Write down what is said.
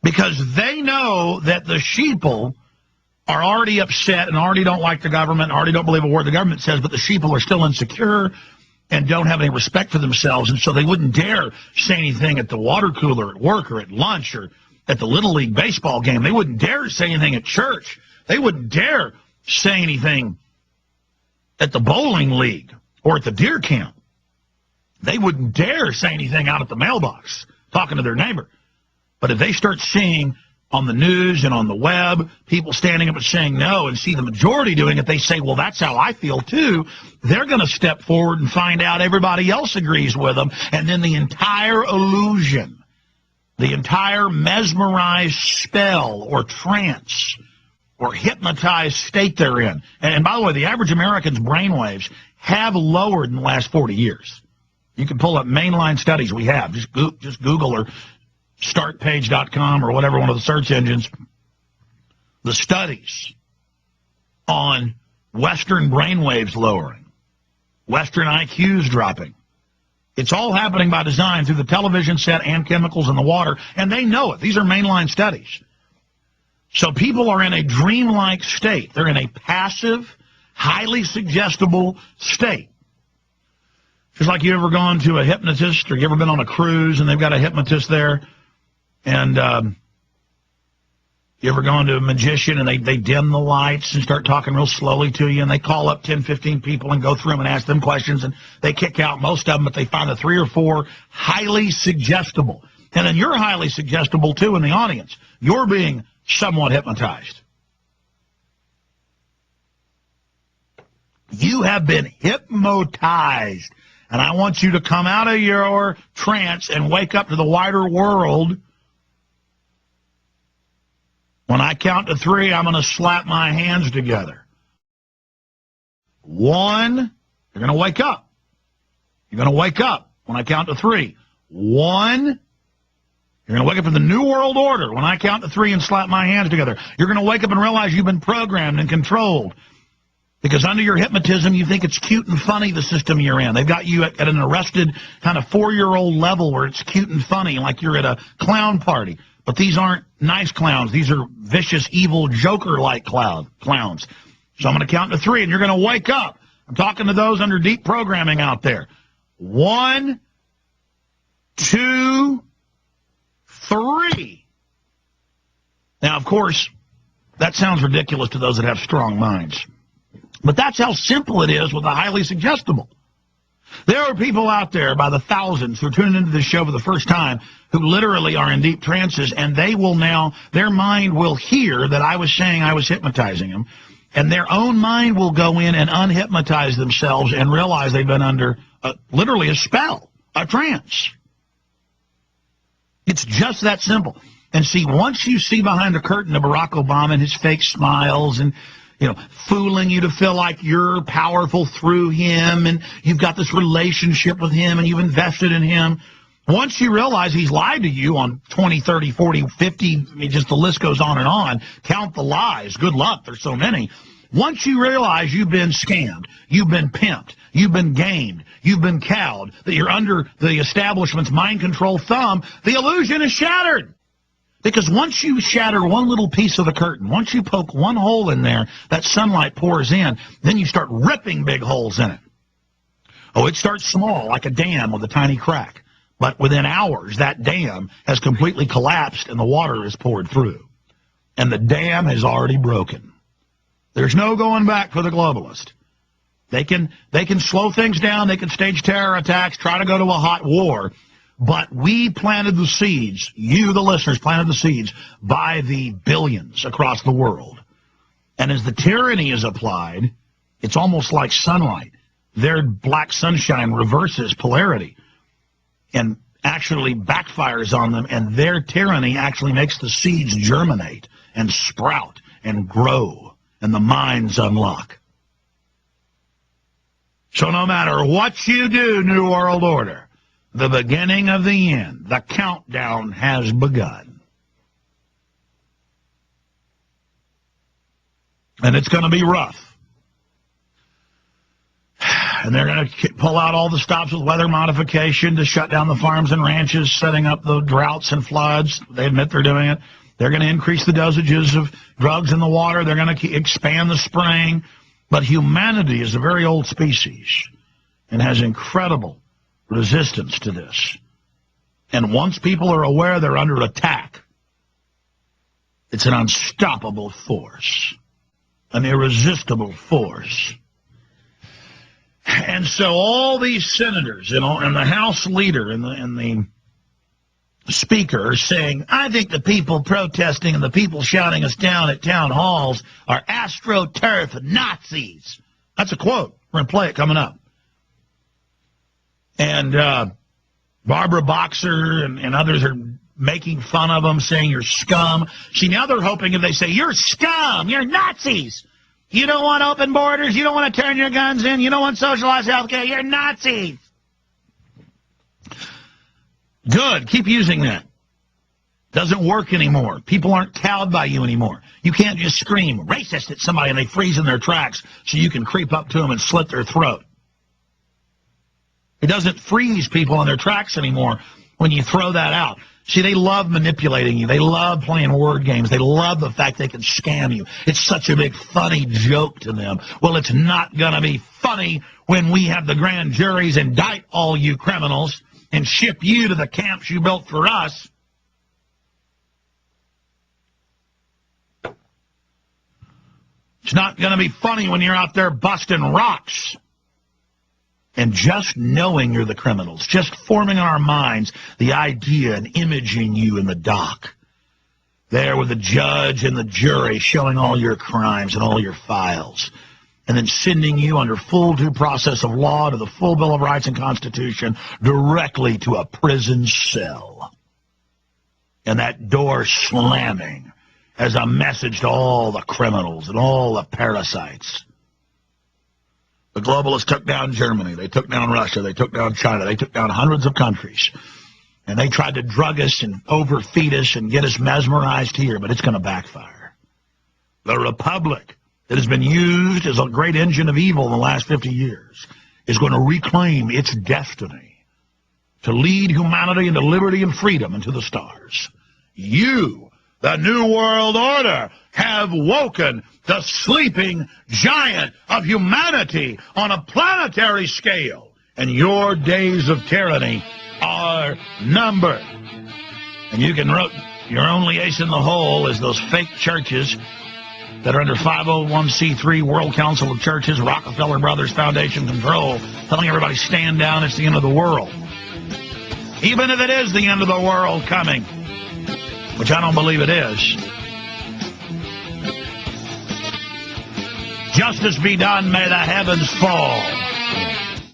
because they know that the sheeple are already upset and already don't like the government, already don't believe a word the government says, but the sheeple are still insecure and don't have any respect for themselves, and so they wouldn't dare say anything at the water cooler at work or at lunch or at the Little League baseball game. They wouldn't dare say anything at church. They wouldn't dare say anything at the bowling league or at the deer camp. They wouldn't dare say anything out at the mailbox talking to their neighbor. But if they start seeing on the news and on the web people standing up and saying no and see the majority doing it, they say, well, that's how I feel too. They're going to step forward and find out everybody else agrees with them. And then the entire illusion, the entire mesmerized spell or trance or hypnotized state they're in. And by the way, the average American's brainwaves have lowered in the last 40 years. You can pull up mainline studies we have. Just Google or startpage.com or whatever, one of the search engines, the studies on Western brainwaves lowering, Western IQs dropping. It's all happening by design through the television set and chemicals in the water, and they know it. These are mainline studies. So people are in a dreamlike state. They're in a passive, highly suggestible state. Just like you ever gone to a hypnotist or you ever been on a cruise and they've got a hypnotist there, and you ever gone to a magician and they dim the lights and start talking real slowly to you, and they call up 10, 15 people and go through them and ask them questions, and they kick out most of them, but they find the 3 or 4 highly suggestible. And then you're highly suggestible too in the audience. You're being somewhat hypnotized. You have been hypnotized. And I want you to come out of your trance and wake up to the wider world. When I count to 3, I'm going to slap my hands together. 1, you're going to wake up. You're going to wake up when I count to 3. 1, you're going to wake up to the New World Order when I count to 3 and slap my hands together. You're going to wake up and realize you've been programmed and controlled. Because under your hypnotism, you think it's cute and funny, the system you're in. They've got you at an arrested kind of 4-year-old level where it's cute and funny, like you're at a clown party. But these aren't nice clowns. These are vicious, evil, Joker-like clowns. So I'm going to count to 3, and you're going to wake up. I'm talking to those under deep programming out there. 1, 2, 3. Now, of course, that sounds ridiculous to those that have strong minds. But that's how simple it is with the highly suggestible. There are people out there by the thousands who are tuning into this show for the first time who literally are in deep trances, and they will now, their mind will hear that I was saying I was hypnotizing them, and their own mind will go in and unhypnotize themselves and realize they've been under literally a spell, a trance. It's just that simple. And see, once you see behind the curtain of Barack Obama and his fake smiles and fooling you to feel like you're powerful through him and you've got this relationship with him and you've invested in him. Once you realize he's lied to you on 20, 30, 40, 50, just the list goes on and on, count the lies. Good luck. There's so many. Once you realize you've been scammed, you've been pimped, you've been gamed, you've been cowed, that you're under the establishment's mind control thumb, the illusion is shattered. Because once you shatter one little piece of the curtain, once you poke one hole in there, that sunlight pours in, then you start ripping big holes in it. Oh, it starts small, like a dam with a tiny crack. But within hours, that dam has completely collapsed and the water is poured through. And the dam has already broken. There's no going back for the globalist. They can slow things down, they can stage terror attacks, try to go to a hot war. But we planted the seeds, you, the listeners, planted the seeds by the billions across the world. And as the tyranny is applied, it's almost like sunlight. Their black sunshine reverses polarity and actually backfires on them, and their tyranny actually makes the seeds germinate and sprout and grow, and the minds unlock. So no matter what you do, New World Order, the beginning of the end, the countdown has begun. And it's going to be rough. And they're going to pull out all the stops with weather modification to shut down the farms and ranches, setting up the droughts and floods. They admit they're doing it. They're going to increase the dosages of drugs in the water. They're going to expand the spraying. But humanity is a very old species and has incredible resistance to this. And once people are aware they're under attack, it's an unstoppable force, an irresistible force. And so all these senators, and the House leader and the speaker are saying, I think the people protesting and the people shouting us down at town halls are astroturf Nazis. That's a quote. We're going to play it coming up. And Barbara Boxer and others are making fun of them, saying you're scum. See, now they're hoping if they say, you're scum, you're Nazis. You don't want open borders. You don't want to turn your guns in. You don't want socialized health care. You're Nazis. Good. Keep using that. Doesn't work anymore. People aren't cowed by you anymore. You can't just scream racist at somebody and they freeze in their tracks so you can creep up to them and slit their throat. It doesn't freeze people in their tracks anymore when you throw that out. See, they love manipulating you. They love playing word games. They love the fact they can scam you. It's such a big, funny joke to them. Well, it's not going to be funny when we have the grand juries indict all you criminals and ship you to the camps you built for us. It's not going to be funny when you're out there busting rocks. And just knowing you're the criminals, just forming in our minds the idea and imaging you in the dock, there with the judge and the jury showing all your crimes and all your files, and then sending you under full due process of law to the full Bill of Rights and Constitution directly to a prison cell. And that door slamming as a message to all the criminals and all the parasites. The globalists took down Germany, they took down Russia, they took down China, they took down hundreds of countries. And they tried to drug us and overfeed us and get us mesmerized here, but it's going to backfire. The Republic, that has been used as a great engine of evil in the last 50 years, is going to reclaim its destiny to lead humanity into liberty and freedom into the stars. You, the New World Order, have woken the sleeping giant of humanity on a planetary scale, and your days of tyranny are numbered. And you can your only ace in the hole is those fake churches that are under 501c3 World Council of Churches, Rockefeller Brothers Foundation control, telling everybody stand down, it's the end of the world. Even if it is the end of the world coming, which I don't believe it is. Justice be done, may the heavens fall.